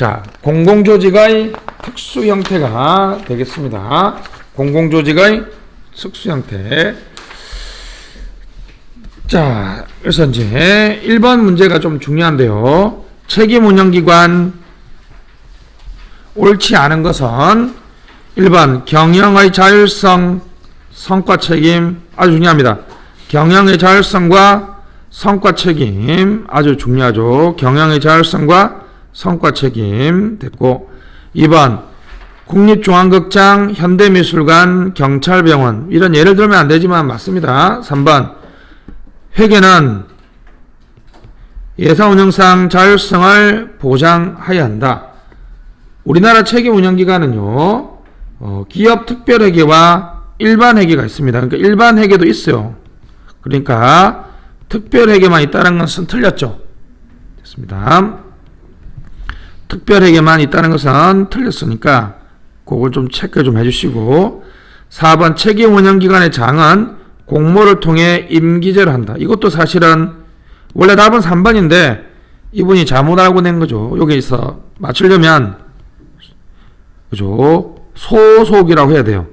자, 공공조직의 특수 형태가 되겠습니다. 공공조직의 특수 형태. 자, 그래서 이제 1번 문제가 좀 중요한데요. 책임 운영기관 옳지 않은 것은 1번 경영의 자율성, 성과 책임 아주 중요합니다. 경영의 자율성과 성과 책임 아주 중요하죠. 경영의 자율성과 성과 책임 됐고, 2번 국립중앙극장, 현대미술관, 경찰병원 이런 예를 들면 안 되지만 맞습니다. 3번 회계는 예산운영상 자율성을 보장해야 한다. 우리나라 책임운영기관은요, 기업 특별회계와 일반회계가 있습니다. 그러니까 일반회계도 있어요. 그러니까 특별회계만 있다는 것은 틀렸죠. 됐습니다. 특별회계만 있다는 것은 틀렸으니까 그걸 좀 체크 좀 해주시고, 4번 책임운영기관의 장은 공모를 통해 임기제를 한다. 이것도 사실은 원래 답은 3번인데 이분이 잘못 알고 낸 거죠. 여기서 맞추려면 그죠? 소속이라고 해야 돼요.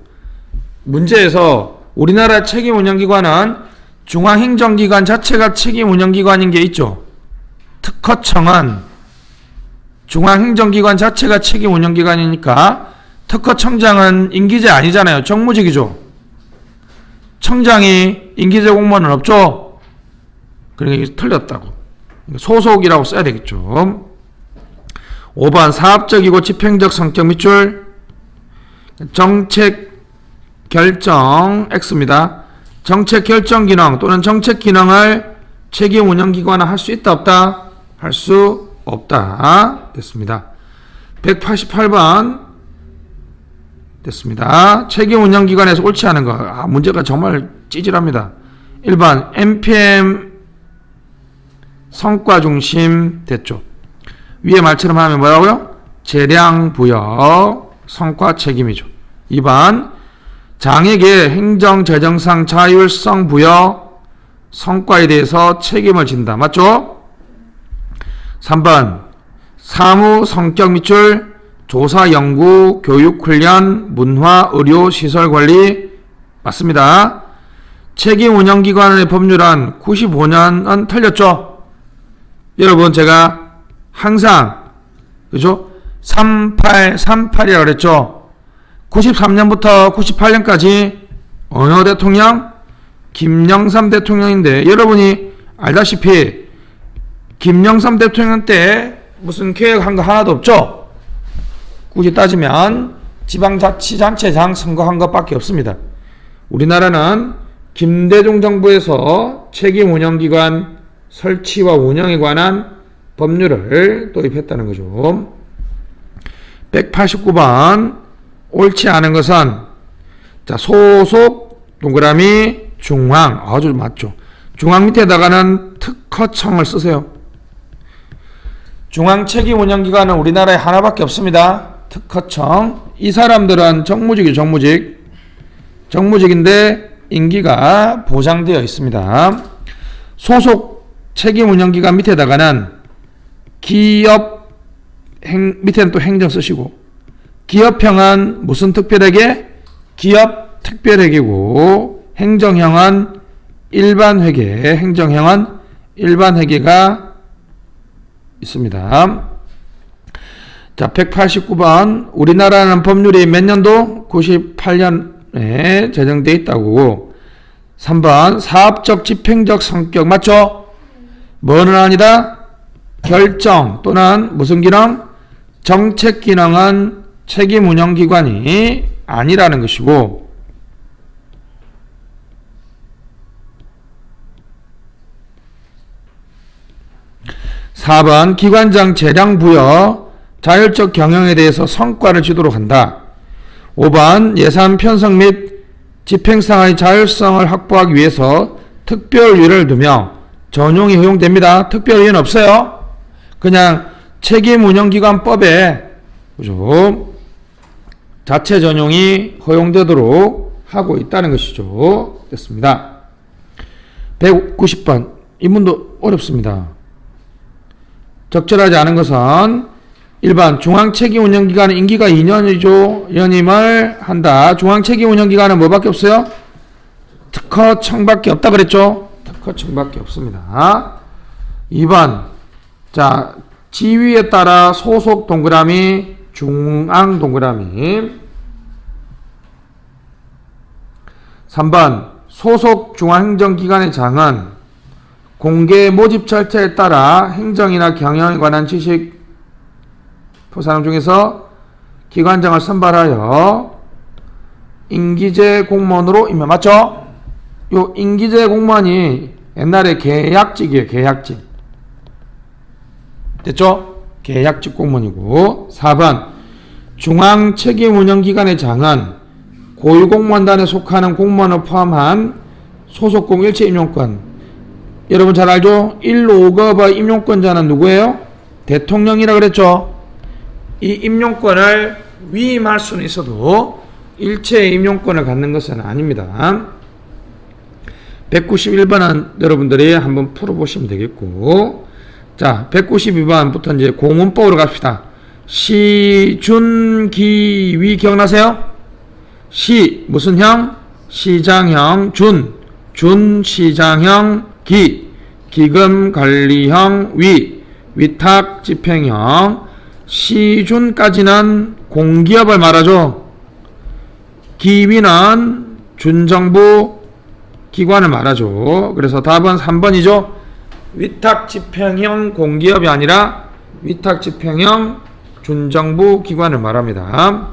문제에서 우리나라 책임운영기관은 중앙행정기관 자체가 책임운영기관인 게 있죠. 특허청은 중앙행정기관 자체가 책임운영기관이니까 특허청장은 임기제 아니잖아요. 정무직이죠. 청장이 임기제 공무원은 없죠. 그러니까 이게 틀렸다고. 소속이라고 써야 되겠죠. 5번 사업적이고 집행적 성격 밑줄 정책 결정 X입니다. 정책 결정 기능 또는 정책 기능을 책임 운영기관은 할 수 있다 없다? 할 수 없다. 됐습니다. 188번 됐습니다. 책임 운영기관에서 옳지 않은 거. 문제가 정말 찌질합니다. 1번 NPM 성과 중심 됐죠. 위에 말처럼 하면 뭐라고요? 재량 부여 성과 책임이죠. 2번 장에게 행정 재정상 자율성 부여 성과에 대해서 책임을 진다. 맞죠? 3번 사무 성격 밑줄 조사 연구 교육 훈련 문화 의료 시설 관리 맞습니다. 책임 운영기관의 법률은 95년은 틀렸죠. 여러분 제가 항상 그죠? 3838이라고 그랬죠. 93년부터 98년까지 어느 대통령? 김영삼 대통령인데 여러분이 알다시피 김영삼 대통령 때 무슨 계획한 거 하나도 없죠. 굳이 따지면 지방자치단체장 선거한 것밖에 없습니다. 우리나라는 김대중 정부에서 책임운영기관 설치와 운영에 관한 법률을 도입했다는 거죠. 189번 옳지 않은 것은 자 소속 동그라미 중앙 아주 맞죠. 중앙 밑에다가는 특허청을 쓰세요. 중앙 책임운영기관은 우리나라에 하나밖에 없습니다. 특허청. 이 사람들은 정무직인데 임기가 보장되어 있습니다. 소속 책임운영기관 밑에다가는 기업 밑에는 또 행정 쓰시고, 기업형은 무슨 특별회계? 기업 특별회계고, 행정형은 일반회계, 행정형은 일반회계가 있습니다. 자, 189번 우리나라는 법률이 몇 년도? 98년에 제정되어 있다고. 3번 사업적 집행적 성격 맞죠? 뭐는 아니다? 결정 또는 무슨 기능? 정책 기능은 책임 운영기관이 아니라는 것이고, (4번) 기관장 재량 부여 자율적 경영에 대해서 성과를 주도록 한다. 5번 예산 편성 및 집행상의 자율성을 확보하기 위해서 특별유예를 두며 전용이 허용됩니다. 특별유예는 없어요. 그냥 책임운영기관법에 그죠? 자체 전용이 허용되도록 하고 있다는 것이죠. 됐습니다. 190번 이 문도 어렵습니다. 적절하지 않은 것은 1번 중앙책임운영기관은 임기가 2년이죠. 연임을 한다. 중앙책임운영기관은 뭐밖에 없어요? 특허청밖에 없다 그랬죠. 특허청밖에 없습니다. 2번 자 지위에 따라 소속 동그라미 중앙 동그라미. 3번 소속 중앙행정기관의 장은 공개 모집 절차에 따라 행정이나 경영에 관한 지식 사람 중에서 기관장을 선발하여 임기제 공무원으로 임명. 맞죠? 요 임기제 공무원이 옛날에 계약직이에요. 계약직. 됐죠? 계약직 공무원이고. 4번 중앙책임운영기관의 장은 고유공무원단에 속하는 공무원을 포함한 소속공 일체 임용권. 여러분 잘 알죠? 1, 5급의 임용권자는 누구예요? 대통령이라 그랬죠? 이 임용권을 위임할 수는 있어도 일체의 임용권을 갖는 것은 아닙니다. 191번은 여러분들이 한번 풀어보시면 되겠고, 자 192번부터 이제 공문법으로 갑시다. 시, 준, 기, 위 기억나세요? 시 무슨 형? 시장형. 준 시장형. 기 기금관리형. 위탁 집행형. 시준까지는 공기업을 말하죠. 기위는 준정부 기관을 말하죠. 그래서 답은 3번이죠. 위탁집행형 공기업이 아니라 위탁집행형 준정부 기관을 말합니다.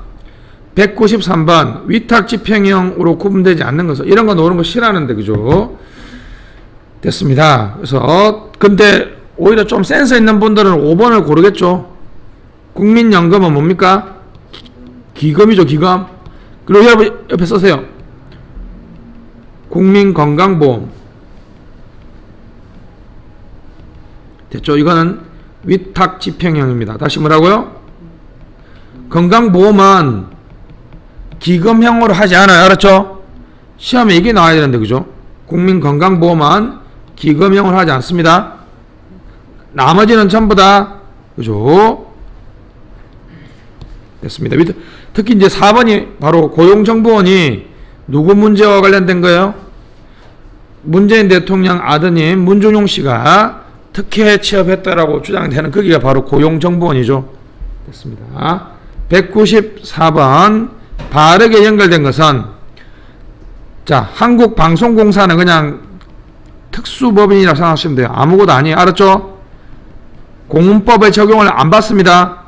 193번 위탁집행형으로 구분되지 않는 것은 이런 거 놓는 거 싫어하는데 그죠? 됐습니다. 그래서 근데 오히려 좀 센스 있는 분들은 5번을 고르겠죠. 국민연금은 뭡니까? 기금이죠. 기금. 그리고 여러분 옆에 써세요. 국민건강보험. 됐죠? 이거는 위탁집행형입니다. 다시 뭐라고요? 건강보험은 기금형으로 하지 않아요. 알았죠? 시험에 이게 나와야 되는데 그죠? 국민건강보험은 기금형으로 하지 않습니다. 나머지는 전부 다 그죠? 됐습니다. 특히 이제 4번이 바로 고용정보원이 누구 문제와 관련된 거예요? 문재인 대통령 아드님 문준용 씨가 특혜 취업했다라고 주장되는 거기가 바로 고용정보원이죠. 됐습니다. 194번 바르게 연결된 것은 자 한국방송공사는 그냥 특수법인이라고 생각하시면 돼요. 아무것도 아니에요. 알았죠? 공문법의 적용을 안 받습니다.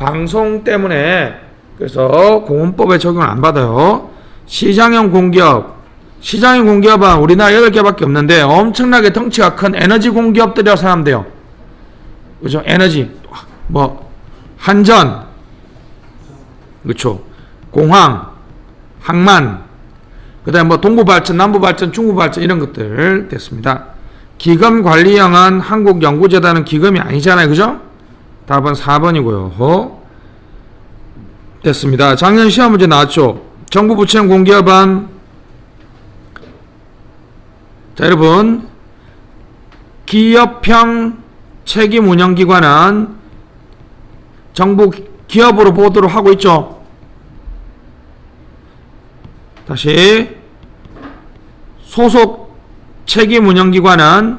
방송 때문에 그래서 공문법의 적용을 안 받아요. 시장형 공기업. 시장형 공기업은 우리나라 8개밖에 없는데 엄청나게 덩치가 큰 에너지 공기업들이라고 생각하면 돼요. 그죠? 에너지. 뭐 한전. 그렇죠. 공항, 항만. 그다음에 뭐 동부발전, 남부발전, 중부발전 이런 것들 됐습니다. 기금관리형은 한국연구재단은 기금이 아니잖아요. 그죠? 답은 4번이고요. 됐습니다. 작년 시험 문제 나왔죠. 정부 부처형 공기업은 자 여러분 기업형 책임운영기관은 정부 기업으로 보도록 하고 있죠. 다시 소속 책임운영기관은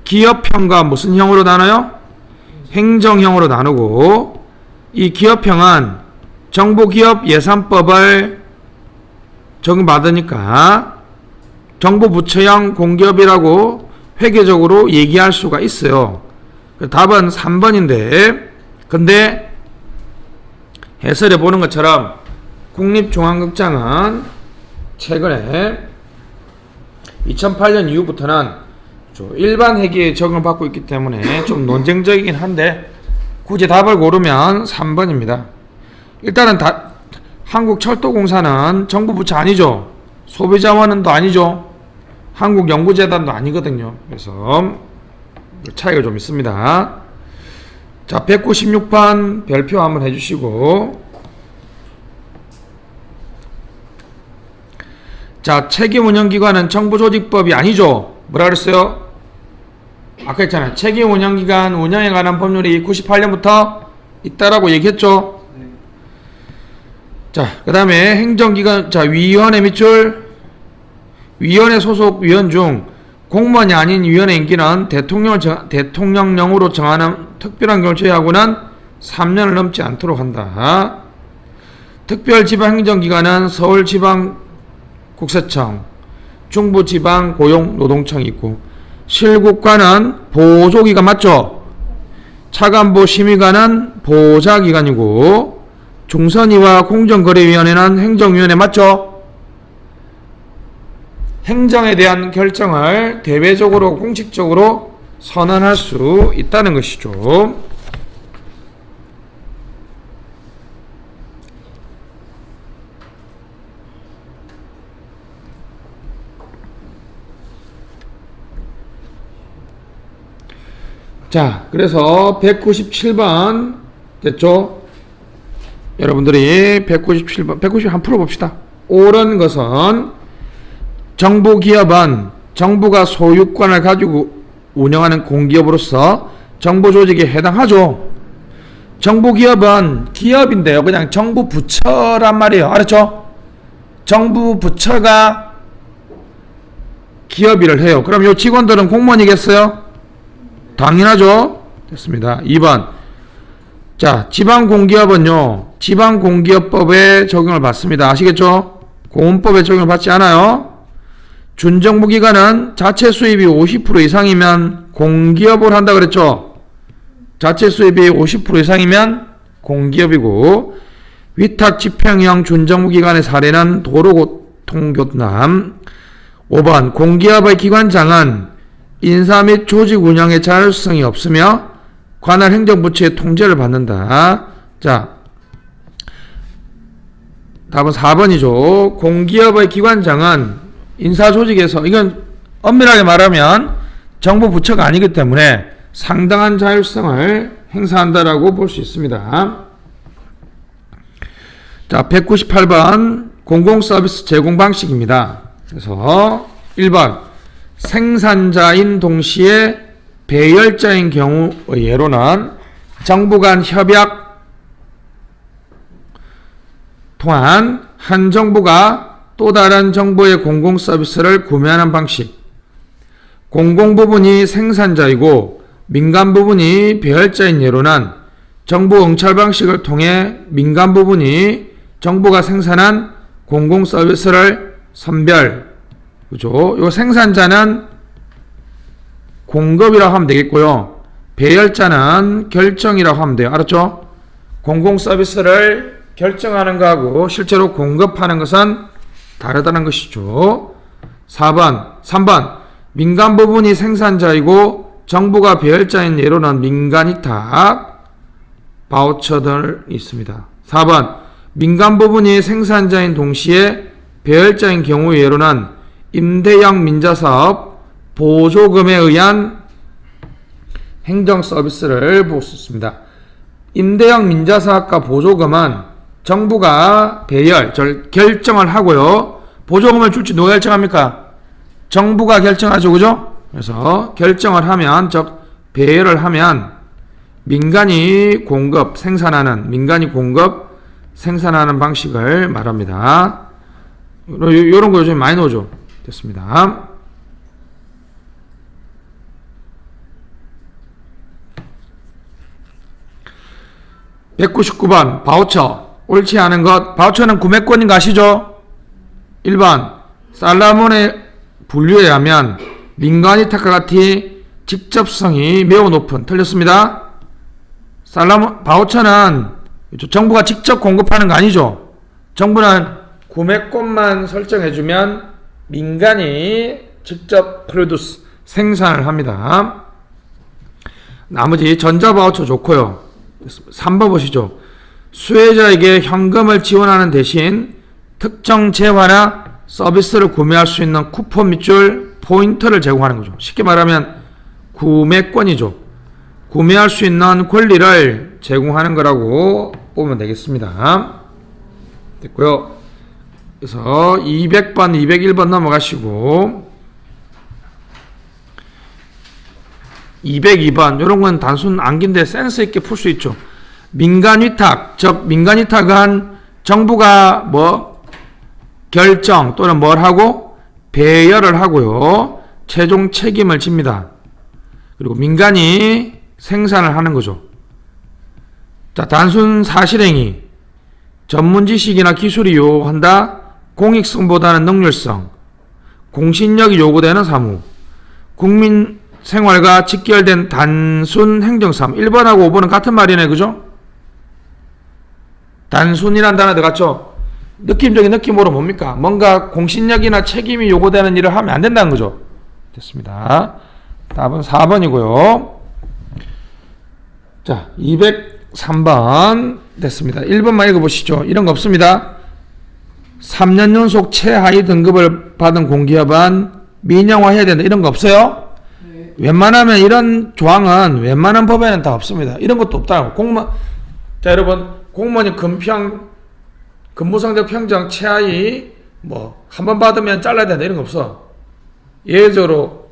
기업형과 무슨 형으로 나눠요? 행정형으로 나누고 이 기업형은 정부기업 예산법을 적용받으니까 정부부처형 공기업이라고 회계적으로 얘기할 수가 있어요. 답은 3번인데 근데 해설해 보는 것처럼 국립중앙극장은 최근에 2008년 이후부터는 일반 회계에 적용을 받고 있기 때문에 좀 논쟁적이긴 한데 굳이 답을 고르면 3번입니다. 일단은 한국철도공사는 정부 부처 아니죠. 소비자원은도 아니죠. 한국연구재단도 아니거든요. 그래서 차이가 좀 있습니다. 자 196번 별표 한번 해주시고 자 책임운영기관은 정부조직법이 아니죠. 뭐라 그랬어요? 아까 했잖아요. 책임 운영기간 운영에 관한 법률이 98년부터 있다라고 얘기했죠. 자, 그 다음에 행정기관, 자, 위원회 밑줄, 위원회 소속 위원 중 공무원이 아닌 위원회 임기는 대통령령으로 정하는 특별한 경우를 제외하고는 3년을 넘지 않도록 한다. 특별지방행정기관은 서울지방국세청, 중부지방고용노동청이 있고, 실국관은 보조기관 맞죠? 차관보 심의관은 보좌기관이고, 중선위와 공정거래위원회는 행정위원회 맞죠? 행정에 대한 결정을 대외적으로 공식적으로 선언할 수 있다는 것이죠. 자, 그래서 197번 됐죠? 여러분들이 197번, 190 한번 풀어봅시다. 옳은 것은 정부기업은 정부가 소유권을 가지고 운영하는 공기업으로서 정부 조직에 해당하죠. 정부기업은 기업인데요. 그냥 정부 부처란 말이에요. 알았죠? 정부 부처가 기업 일을 해요. 그럼 이 직원들은 공무원이겠어요? 당연하죠. 됐습니다. 2번. 자, 지방공기업은요, 지방공기업법에 적용을 받습니다. 아시겠죠? 공원법에 적용을 받지 않아요. 준정부기관은 자체 수입이 50% 이상이면 공기업을 한다 그랬죠? 자체 수입이 50% 이상이면 공기업이고, 위탁 집행형 준정부기관의 사례는 도로교통교남. 5번. 공기업의 기관장은 인사 및 조직 운영의 자율성이 없으며 관할 행정부처의 통제를 받는다. 자, 답은 4번이죠. 공기업의 기관장은 인사 조직에서, 이건 엄밀하게 말하면 정부 부처가 아니기 때문에 상당한 자율성을 행사한다라고 볼 수 있습니다. 자, 198번 공공서비스 제공 방식입니다. 그래서 1번 생산자인 동시에 배열자인 경우의 예로는 정부 간 협약 통한 한 정부가 또 다른 정부의 공공서비스를 구매하는 방식, 공공부분이 생산자이고 민간부분이 배열자인 예로는 정부 응찰 방식을 통해 민간부분이 정부가 생산한 공공서비스를 선별, 그죠? 요 생산자는 공급이라고 하면 되겠고요. 배열자는 결정이라고 하면 돼요. 알았죠? 공공서비스를 결정하는 거하고 실제로 공급하는 것은 다르다는 것이죠. 3번. 민간 부분이 생산자이고 정부가 배열자인 예로는 민간위탁, 바우처들 있습니다. 4번. 민간 부분이 생산자인 동시에 배열자인 경우의 예로는 임대형 민자사업 보조금에 의한 행정 서비스를 볼 수 있습니다. 임대형 민자사업과 보조금은 정부가 결정을 하고요. 보조금을 줄지 누가 결정합니까? 정부가 결정하죠. 그죠? 그래서 결정을 하면, 즉 배열을 하면 민간이 공급, 생산하는 방식을 말합니다. 이런 거 요즘 많이 나오죠. 됐습니다. (199번) 바우처. 옳지 않은 것. 바우처는 구매권인 거 아시죠? 1번 살라몬의 분류에 하면 민간위탁과 같이 직접성이 매우 높은. 틀렸습니다. 바우처는 정부가 직접 공급하는 거 아니죠. 정부는 구매권만 설정해주면 민간이 직접 프로듀스, 생산을 합니다. 나머지 전자바우처 좋고요. 3번 보시죠. 수혜자에게 현금을 지원하는 대신 특정 재화나 서비스를 구매할 수 있는 쿠폰 밑줄 포인트를 제공하는 거죠. 쉽게 말하면 구매권이죠. 구매할 수 있는 권리를 제공하는 거라고 보면 되겠습니다. 됐고요. 그래서 200번, 201번 넘어가시고 202번 이런 건 단순 암기인데 센스 있게 풀 수 있죠. 민간위탁, 즉 민간위탁은 정부가 뭐 결정 또는 뭘 하고 배열을 하고요. 최종 책임을 집니다. 그리고 민간이 생산을 하는 거죠. 자, 단순 사실행위, 전문 지식이나 기술이 요한다. 공익성보다는 능률성, 공신력이 요구되는 사무, 국민 생활과 직결된 단순 행정사무. 1번하고 5번은 같은 말이네, 그죠? 단순이란 단어 들어갔죠? 느낌적인 느낌으로 뭡니까? 뭔가 공신력이나 책임이 요구되는 일을 하면 안 된다는 거죠. 됐습니다. 답은 4번이고요. 자, 203번 됐습니다. 1번만 읽어보시죠. 이런 거 없습니다. 3년 연속 최하위 등급을 받은 공기업은 민영화해야 된다. 이런 거 없어요? 네. 웬만하면 이런 조항은 웬만한 법에는 다 없습니다. 이런 것도 없다고. 공무원, 자, 여러분, 공무원이 근무상적 평정 최하위 뭐 한 번 받으면 잘라야 된다. 이런 거 없어. 예외적으로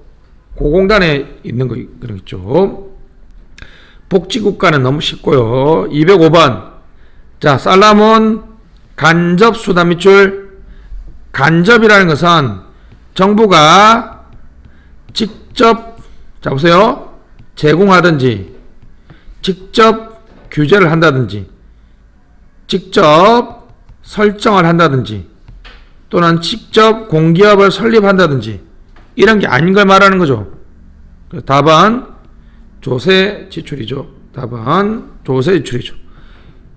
고공단에 있는 거 그런 거 있죠. 복지국가는 너무 쉽고요. 205번. 자, 살라몬 간접 수단 밑줄. 간접이라는 것은 정부가 직접, 자 보세요, 제공하든지 직접 규제를 한다든지 직접 설정을 한다든지 또는 직접 공기업을 설립한다든지 이런 게 아닌 걸 말하는 거죠. 답은 조세 지출이죠. 답은 조세 지출이죠.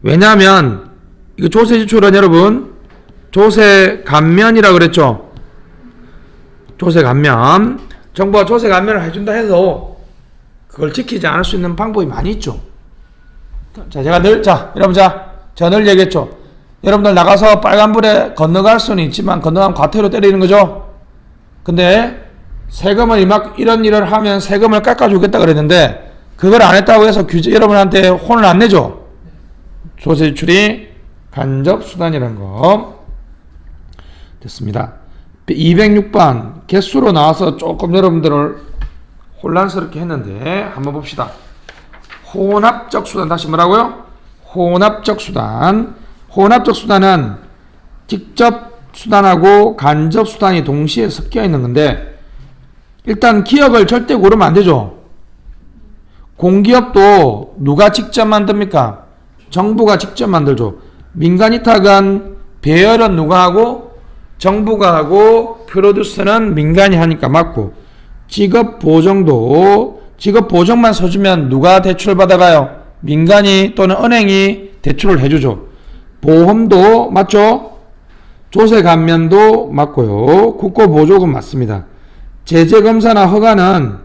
왜냐하면 이거 조세 지출은 여러분 조세 감면이라고 그랬죠. 조세 감면. 정부가 조세 감면을 해준다 해서 그걸 지키지 않을 수 있는 방법이 많이 있죠. 자, 제가 늘, 자, 여러분, 제가 늘 얘기했죠. 여러분들 나가서 빨간불에 건너갈 수는 있지만 건너가면 과태료 때리는 거죠. 근데 세금을 이런 일을 하면 세금을 깎아주겠다 그랬는데 그걸 안 했다고 해서 규제, 여러분한테 혼을 안 내죠. 조세 지출이 간접 수단이라는 거. 됐습니다. 206번 개수로 나와서 조금 여러분들을 혼란스럽게 했는데 한번 봅시다. 혼합적 수단, 다시 뭐라고요? 혼합적 수단. 혼합적 수단은 직접 수단하고 간접 수단이 동시에 섞여 있는 건데 일단 기업을 절대 고르면 안 되죠. 공기업도 누가 직접 만듭니까? 정부가 직접 만들죠. 민간위탁은 배열은 누가 하고 정부가 하고 프로듀스는 민간이 하니까 맞고, 직업보정도 직업보정만 서주면 누가 대출을 받아가요? 민간이 또는 은행이 대출을 해주죠. 보험도 맞죠? 조세감면도 맞고요. 국고보조금 맞습니다. 제재검사나 허가는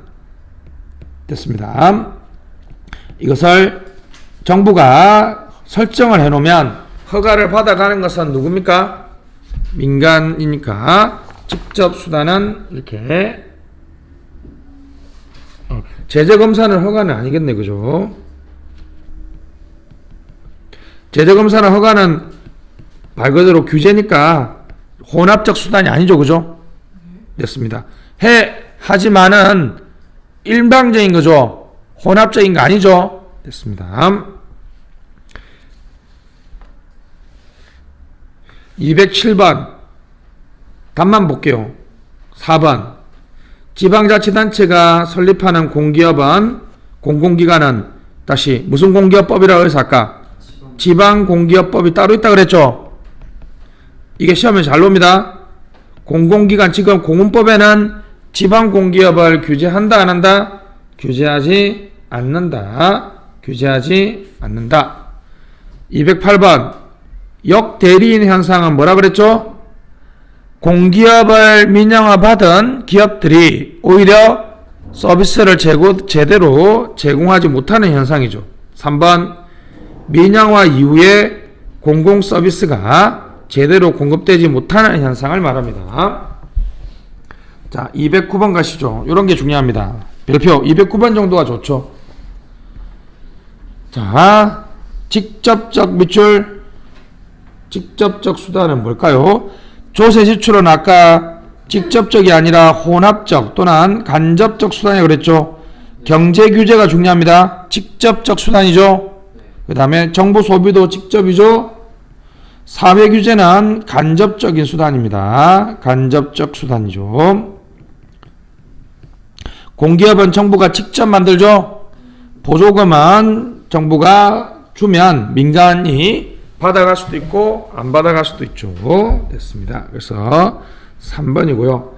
됐습니다. 이것을 정부가 설정을 해놓으면 허가를 받아가는 것은 누굽니까? 민간이니까 직접 수단은 이렇게 제재검사는 허가는 아니겠네, 그죠? 제재검사나 허가는 말 그대로 규제니까 혼합적 수단이 아니죠, 그죠? 됐습니다. 하지만은 일방적인 거죠. 혼합적인 거 아니죠? 됐습니다. 207번 답만 볼게요. 4번 지방자치단체가 설립하는 공기업은 공공기관은 다시 무슨 공기업법이라고 해서 아까 지방공기업법이 따로 있다 그랬죠. 이게 시험에 잘 놉니다. 공공기관, 지금 공문법에는 지방공기업을 규제한다 안 한다? 규제하지 않는다. 규제하지 않는다. 208번 역대리인 현상은 뭐라 그랬죠? 공기업을 민영화 받은 기업들이 오히려 서비스를 제대로 제공하지 못하는 현상이죠. 3번 민영화 이후에 공공서비스가 제대로 공급되지 못하는 현상을 말합니다. 자, 209번 가시죠. 이런 게 중요합니다. 별표 209번 정도가 좋죠. 자, 직접적 밑줄, 직접적 수단은 뭘까요? 조세 지출은 아까 직접적이 아니라 혼합적 또는 간접적 수단이라고 그랬죠. 경제 규제가 중요합니다. 직접적 수단이죠. 그 다음에 정보 소비도 직접이죠. 사회 규제는 간접적인 수단입니다. 간접적 수단이죠. 공기업은 정부가 직접 만들죠. 보조금은 정부가 주면 민간이 받아갈 수도 있고 안 받아갈 수도 있죠. 됐습니다. 그래서 3번이고요.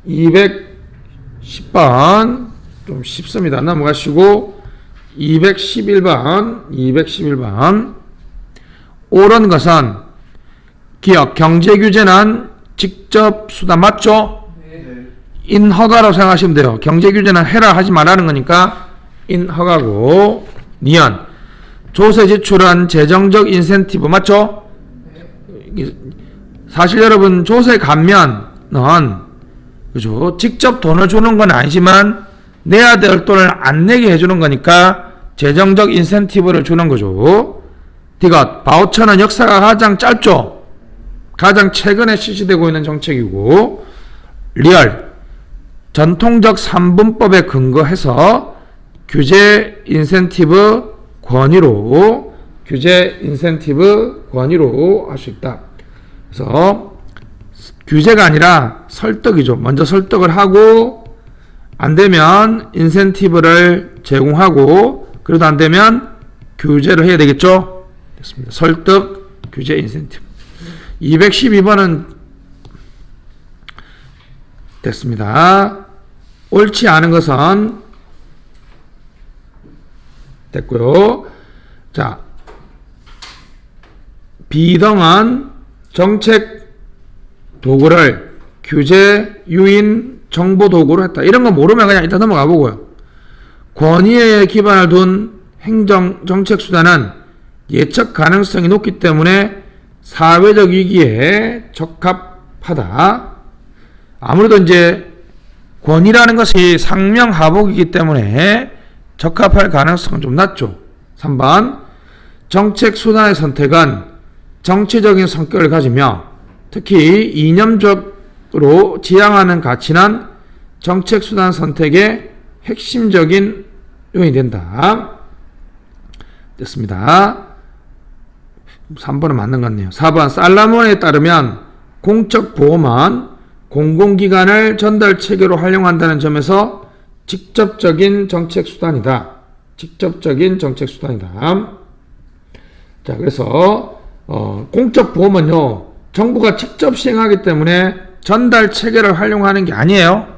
210번 좀 쉽습니다. 넘어가시고 211번 옳은 것은 기업 경제 규제는 직접 수단 맞죠? 네. 인허가라고 생각하시면 돼요. 경제 규제는 해라 하지 말라는 거니까 인허가고. 니은 조세 지출은 재정적 인센티브 맞죠? 네. 사실 여러분 조세 감면은 그죠? 직접 돈을 주는 건 아니지만 내야 될 돈을 안 내게 해주는 거니까 재정적 인센티브를 주는 거죠. 디귿 바우처는 역사가 가장 짧죠. 가장 최근에 실시되고 있는 정책이고. 리얼 전통적 3분법에 근거해서 규제 인센티브 권위로 할 수 있다. 그래서 규제가 아니라 설득이죠. 먼저 설득을 하고 안 되면 인센티브를 제공하고 그래도 안 되면 규제를 해야 되겠죠. 됐습니다. 설득, 규제, 인센티브. 212번은 됐습니다. 옳지 않은 것은 됐고요. 자, 비등한 정책 도구를 규제, 유인, 정보 도구로 했다. 이런 거 모르면 그냥 일단 넘어가 보고요. 권위에 기반을 둔 행정 정책 수단은 예측 가능성이 높기 때문에 사회적 위기에 적합하다. 아무래도 이제 권위라는 것이 상명하복이기 때문에 적합할 가능성은 좀 낮죠. 3번 정책 수단의 선택은 정치적인 성격을 가지며 특히 이념적으로 지향하는 가치는 정책 수단 선택의 핵심적인 요인이 된다. 됐습니다. 3번은 맞는 것 같네요. 4번 살라몬에 따르면 공적 보험은 공공기관을 전달 체계로 활용한다는 점에서 직접적인 정책 수단이다. 직접적인 정책 수단이다. 자, 그래서 공적 보험은요 정부가 직접 시행하기 때문에 전달 체계를 활용하는 게 아니에요.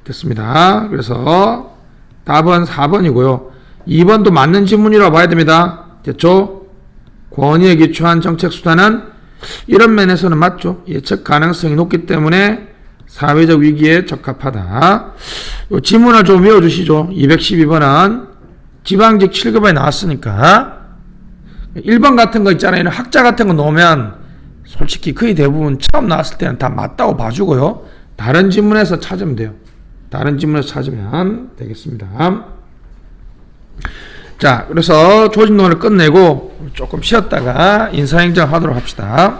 됐습니다. 그래서 답은 4번이고요. 2번도 맞는 지문이라고 봐야 됩니다. 됐죠? 권위에 기초한 정책 수단은 이런 면에서는 맞죠. 예측 가능성이 높기 때문에 사회적 위기에 적합하다. 이 지문을 좀 외워주시죠. 212번은 지방직 7급에 나왔으니까 1번 같은 거 있잖아요. 학자 같은 거 놓으면 솔직히 거의 대부분 처음 나왔을 때는 다 맞다고 봐주고요. 다른 지문에서 찾으면 돼요. 다른 지문에서 찾으면 되겠습니다. 자, 그래서 조직론을 끝내고 조금 쉬었다가 인사행정 하도록 합시다.